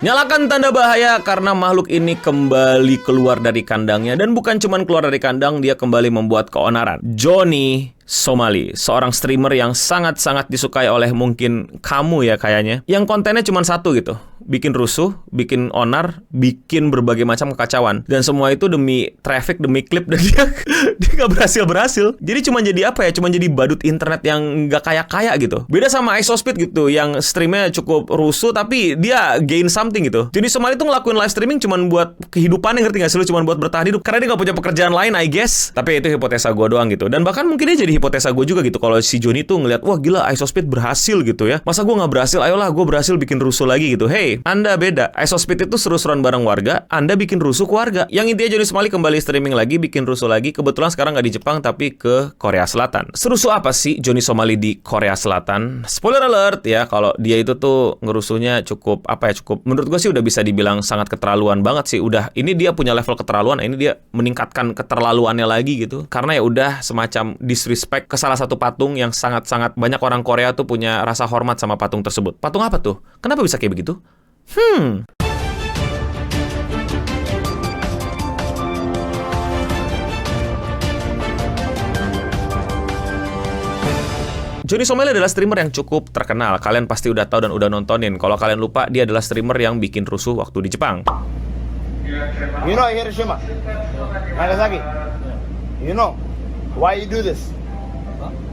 Nyalakan tanda bahaya karena makhluk ini kembali keluar dari kandangnya. Dan bukan cuma keluar dari kandang, dia kembali membuat keonaran. Johnny Somali, seorang streamer yang sangat-sangat disukai oleh mungkin kamu ya kayaknya. Yang kontennya cuma satu gitu. Bikin rusuh, bikin onar, bikin berbagai macam kekacauan. Dan semua itu demi traffic, demi klip. Dan dia gak berhasil-berhasil. Jadi cuma jadi apa ya? Cuma jadi badut internet yang gak kaya-kaya gitu. Beda sama Isospeed gitu, yang streamnya cukup rusuh tapi dia gain something gitu. Jadi Somali tuh ngelakuin live streaming cuma buat kehidupannya, ngerti gak sih lu? Cuma buat bertahan hidup. Karena dia gak punya pekerjaan lain, I guess. Tapi itu hipotesa gue doang gitu. Dan bahkan mungkin dia jadi hipotesa gue juga gitu. Kalau si Johnny tuh ngeliat, wah gila Isospeed berhasil gitu ya. Masa gue gak berhasil? Ayolah gue berhasil bikin rusuh lagi gitu. Hey, Anda beda. Isospeed itu seru-seruan bareng warga, Anda bikin rusuh ke warga. Yang intinya Johnny Somali kembali streaming lagi, bikin rusuh lagi. Kebetulan sekarang gak di Jepang tapi ke Korea Selatan. Serusuh apa sih Johnny Somali di Korea Selatan? Spoiler alert ya, kalau dia itu tuh ngerusuhnya cukup menurut gue sih udah bisa dibilang sangat keterlaluan banget sih. Udah, ini dia punya level keterlaluan, ini dia meningkatkan keterlaluannya lagi gitu. Karena ya udah semacam disrespect ke salah satu patung yang sangat-sangat banyak orang Korea tuh punya rasa hormat sama patung tersebut. Patung apa tuh? Kenapa bisa kayak begitu? Johnny Somali adalah streamer yang cukup terkenal. Kalian pasti udah tahu dan udah nontonin. Kalau kalian lupa, dia adalah streamer yang bikin rusuh waktu di Jepang. You know Hiroshima, Nagasaki. You know why you do this?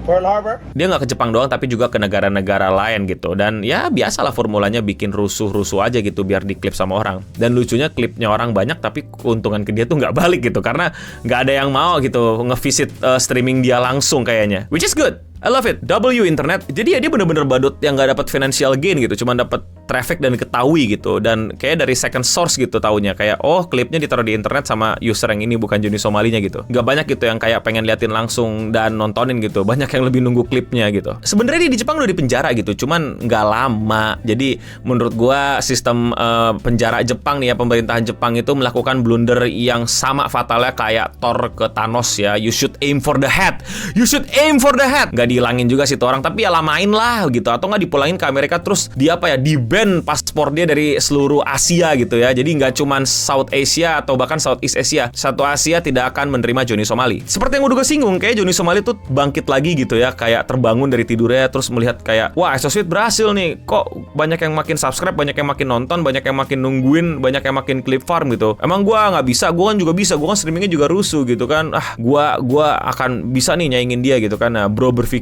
Pearl Harbor. Dia nggak ke Jepang doang, tapi juga ke negara-negara lain gitu. Dan ya biasalah formulanya bikin rusuh-rusuh aja gitu biar diklip sama orang. Dan lucunya klipnya orang banyak, tapi keuntungan ke dia tuh nggak balik gitu. Karena nggak ada yang mau gitu ngevisit streaming dia langsung kayaknya. Which is good. I love it. W internet. Jadi ya dia bener-bener badut yang nggak dapat financial gain gitu. Cuma dapat traffic dan ketahui gitu. Dan kayak dari second source gitu taunya. Kayak klipnya ditaruh di internet sama user yang ini, bukan Johnny Somalinya gitu. Nggak banyak gitu yang kayak pengen liatin langsung dan nontonin gitu. Banyak yang lebih nunggu klipnya gitu. Sebenarnya dia di Jepang udah di penjara gitu. Cuman nggak lama. Jadi menurut gua sistem penjara Jepang nih ya, pemerintahan Jepang itu melakukan blunder yang sama fatalnya kayak Thor ke Thanos ya. You should aim for the head. You should aim for the head. Nggak dihilangin juga sih tuh orang, tapi ya lamain lah gitu, atau nggak dipulangin ke Amerika terus dia di-ban paspor dia dari seluruh Asia gitu ya. Jadi nggak cuman South Asia atau bahkan Southeast Asia, satu Asia tidak akan menerima Johnny Somali. Seperti yang udah gue singgung, kayak Johnny Somali tuh bangkit lagi gitu ya, kayak terbangun dari tidurnya terus melihat kayak, wah Isospeed berhasil nih, kok banyak yang makin subscribe, banyak yang makin nonton, banyak yang makin nungguin, banyak yang makin clip farm gitu. Emang gue nggak bisa, gue kan juga bisa, gue kan streamingnya juga rusuh gitu kan. Gue akan bisa nih nyaingin dia gitu kan. Nah, bro berpikir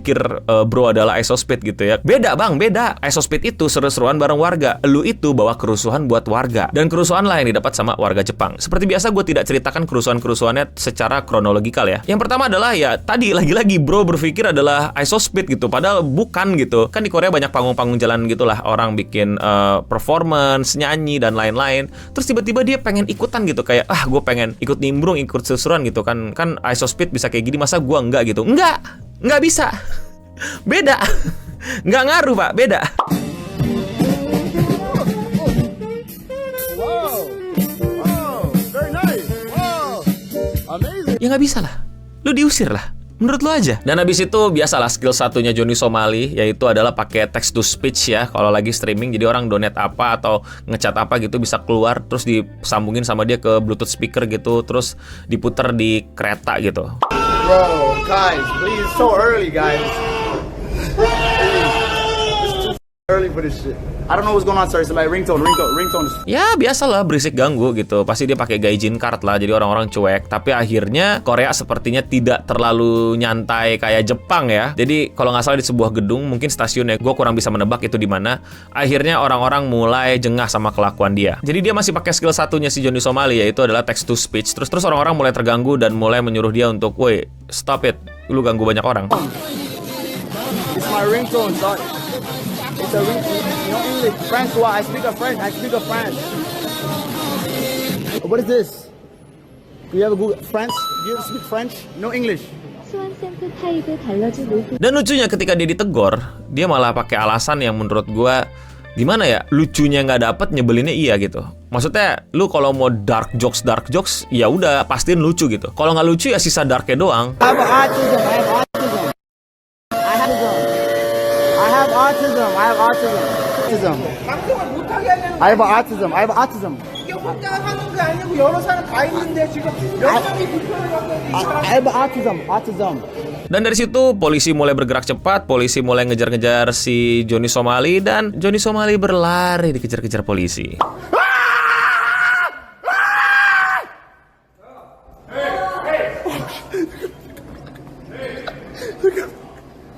bro adalah Isospeed gitu ya. Beda bang, beda. Isospeed itu seru-seruan bareng warga. Lu itu bawa kerusuhan buat warga. Dan kerusuhan lah yang didapat sama warga Jepang. Seperti biasa gue tidak ceritakan kerusuhan-kerusuhannya secara kronologikal ya. Yang pertama adalah ya tadi lagi-lagi bro berpikir adalah Isospeed gitu. Padahal bukan gitu. Kan di Korea banyak panggung-panggung jalan gitulah. Orang bikin performance, nyanyi dan lain-lain. Terus tiba-tiba dia pengen ikutan gitu. Kayak gue pengen ikut nimbrung, ikut seru-seruan gitu kan. Kan Isospeed bisa kayak gini, masa gue enggak gitu. Nggak bisa. Beda. Nggak ngaruh pak, beda. Very nice. Wow, amazing. Ya nggak bisa lah. Lu diusir lah. Menurut lu aja. Dan habis itu biasalah skill satunya Johnny Somali, yaitu adalah pakai text to speech ya. Kalau lagi streaming, jadi orang donate apa atau ngechat apa gitu bisa keluar, terus disambungin sama dia ke Bluetooth speaker gitu, terus diputer di kereta gitu. Bro, guys, please, so early, guys. It's too early for this shit. I don't know what's going on, sir. It's like ringtone. Ya biasalah, berisik ganggu gitu. Pasti dia pakai gaijin card lah, jadi orang-orang cuek. Tapi akhirnya Korea sepertinya tidak terlalu nyantai kayak Jepang ya. Jadi kalau nggak salah di sebuah gedung, mungkin stasiunnya, gue kurang bisa menebak itu di mana. Akhirnya orang-orang mulai jengah sama kelakuan dia. Jadi dia masih pakai skill satunya si Johnny Somali, yaitu adalah text to speech. Terus orang-orang mulai terganggu dan mulai menyuruh dia untuk, woi, stop it, lu ganggu banyak orang. It's my ringtone, son. It's a ringtone. You know English, French. Why? I speak of French. What is this? Do you have a good French? Do you speak French? No English. 수완샘프 타입을 달러주 로그. Dan lucunya ketika dia ditegor, dia malah pakai alasan yang menurut gua gimana ya, lucunya nggak dapet, nyebelinnya iya gitu. Maksudnya lu kalau mau dark jokes ya udah pastiin lucu gitu. Kalau nggak lucu ya sisa darknya doang. I have autism. 방송을 못하게 하려는 I have autism. I have autism. 이게 혼자 하는 게 아니고 여러 사람 다 있는데 지금 몇 명이 불편을 갖고 있는데 이 사람 I have autism. Autism. Dan dari situ polisi mulai bergerak cepat, polisi mulai ngejar-ngejar si Johnny Somali dan Johnny Somali berlari dikejar-kejar polisi.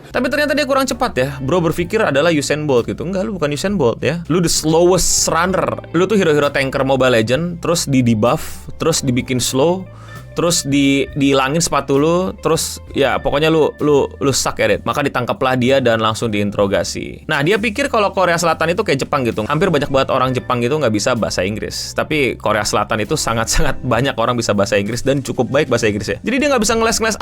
Tapi ternyata dia kurang cepat ya. Bro berpikir adalah Usain Bolt gitu. Enggak, lu bukan Usain Bolt ya. Lu the slowest runner. Lu tuh hero-hero tanker Mobile Legend, terus di debuff, terus dibikin slow, terus dihilangin sepatu lu, terus ya pokoknya lu suck at it. Maka ditangkaplah dia dan langsung diinterogasi. Nah, dia pikir kalau Korea Selatan itu kayak Jepang gitu. Hampir banyak banget orang Jepang gitu nggak bisa bahasa Inggris. Tapi Korea Selatan itu sangat-sangat banyak orang bisa bahasa Inggris dan cukup baik bahasa Inggrisnya. Jadi dia nggak bisa ngeles-ngeles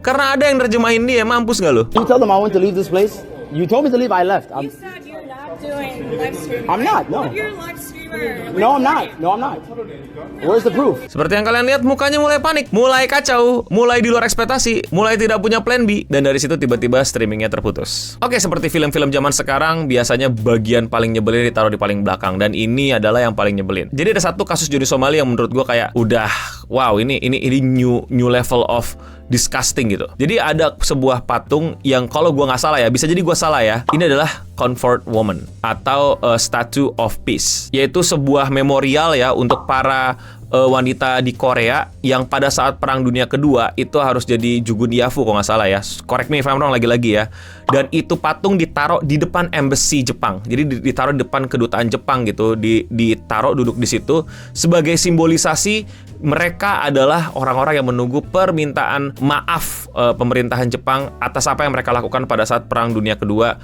karena ada yang nerjemahin dia. Mampus nggak lu? You tell them I want to leave this place. You told me to leave. I left. You said you're not doing live streaming. I'm not, no. But you're a live streamer. No, I'm not. No, I'm not. Where's the proof? Seperti yang kalian lihat, mukanya mulai panik, mulai kacau, mulai di luar ekspektasi, mulai tidak punya plan B, dan dari situ tiba-tiba streamingnya terputus. Oke, seperti film-film zaman sekarang, biasanya bagian paling nyebelin ditaruh di paling belakang, dan ini adalah yang paling nyebelin. Jadi ada satu kasus Johnny Somali yang menurut gue kayak udah, wow, ini new level of disgusting gitu. Jadi ada sebuah patung yang kalau gue nggak salah ya, bisa jadi gue salah ya. Ini adalah Comfort Woman atau Statue of Peace, yaitu sebuah memorial ya untuk para wanita di Korea yang pada saat Perang Dunia Kedua itu harus jadi Jugun Yafu kalau nggak salah ya. Correct me if I'm wrong lagi-lagi ya. Dan itu patung ditaruh di depan embassy Jepang. Jadi ditaruh di depan kedutaan Jepang gitu, ditaruh duduk di situ sebagai simbolisasi mereka adalah orang-orang yang menunggu permintaan maaf pemerintahan Jepang atas apa yang mereka lakukan pada saat Perang Dunia Kedua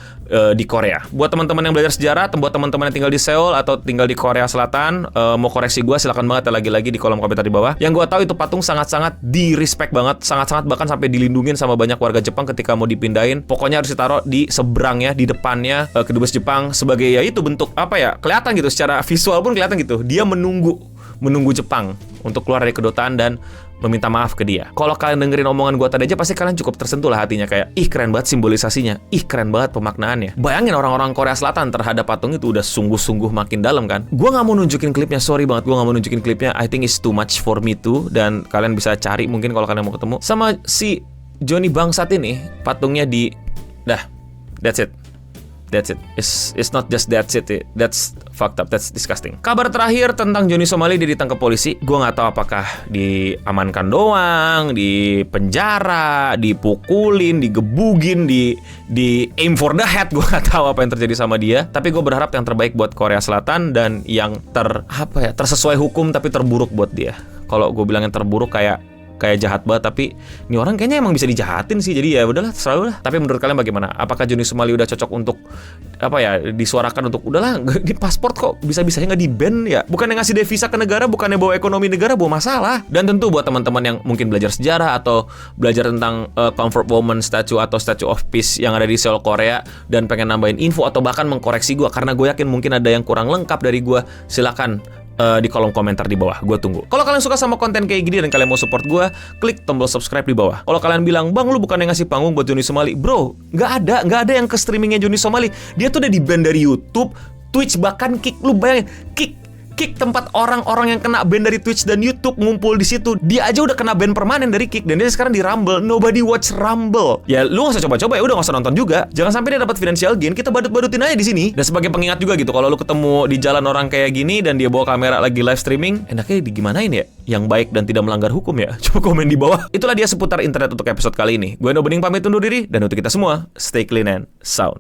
di Korea. Buat teman-teman yang belajar sejarah, buat teman-teman yang tinggal di Seoul atau tinggal di Korea Selatan, mau koreksi gue silakan banget lagi di kolom komentar di bawah. Yang gue tahu itu patung sangat-sangat di-respect banget, sangat-sangat bahkan sampai dilindungin sama banyak warga Jepang ketika mau dipindahin. Pokoknya harus ditaruh di seberangnya, di depannya kedubes Jepang sebagai ya itu bentuk apa ya, kelihatan gitu secara visual pun kelihatan gitu. Dia menunggu Jepang untuk keluar dari kedutaan dan meminta maaf ke dia. Kalau kalian dengerin omongan gue tadi aja pasti kalian cukup tersentuh lah hatinya kayak ih keren banget simbolisasinya, ih keren banget pemaknaannya. Bayangin orang-orang Korea Selatan terhadap patung itu udah sungguh-sungguh makin dalam kan. Gue nggak mau nunjukin klipnya, sorry banget gue nggak mau nunjukin klipnya. I think it's too much for me too. Dan kalian bisa cari mungkin kalau kalian mau ketemu sama si Johnny bangsat ini. Patungnya that's it. It's not just that's it. That's fucked up. That's disgusting. Kabar terakhir tentang Johnny Somali, dia ditangkap polisi. Gue nggak tahu apakah diamankan doang, di penjara, dipukulin, digebugin, di aim for the head. Gue nggak tahu apa yang terjadi sama dia. Tapi gue berharap yang terbaik buat Korea Selatan dan yang tersesuai hukum tapi terburuk buat dia. Kalau gue bilang yang terburuk kayak jahat banget, tapi ini orang kayaknya emang bisa dijahatin sih. Jadi ya udahlah, selalu lah. Tapi menurut kalian bagaimana? Apakah Johnny Somali udah cocok untuk disuarakan untuk udahlah di paspor kok bisa-bisanya nggak di-ban ya? Bukannya ngasih devisa ke negara, bukannya bawa ekonomi negara, bawa masalah. Dan tentu buat teman-teman yang mungkin belajar sejarah atau belajar tentang Comfort Woman Statue atau Statue of Peace yang ada di Seoul, Korea dan pengen nambahin info atau bahkan mengkoreksi gue karena gue yakin mungkin ada yang kurang lengkap dari gue, silakan di kolom komentar di bawah, gue tunggu. Kalau kalian suka sama konten kayak gini dan kalian mau support gue, klik tombol subscribe di bawah. Kalau kalian bilang, bang lu bukan yang ngasih panggung buat Johnny Somali, bro, nggak ada yang ke streamingnya Johnny Somali. Dia tuh udah di-ban dari YouTube, Twitch, bahkan Kick. Lu bayangin, Kick tempat orang-orang yang kena ban dari Twitch dan YouTube ngumpul di situ. Dia aja udah kena ban permanen dari Kick dan dia sekarang di Rumble. Nobody watch Rumble. Ya lu nggak usah coba-coba ya, udah nggak usah nonton juga. Jangan sampai dia dapat financial gain. Kita badut-badutin aja di sini. Dan sebagai pengingat juga gitu, kalau lu ketemu di jalan orang kayak gini dan dia bawa kamera lagi live streaming, enaknya digimanain ya? Yang baik dan tidak melanggar hukum ya? Coba komen di bawah. Itulah dia seputar internet untuk episode kali ini. Gue No Bening pamit undur diri dan untuk kita semua, stay clean and sound.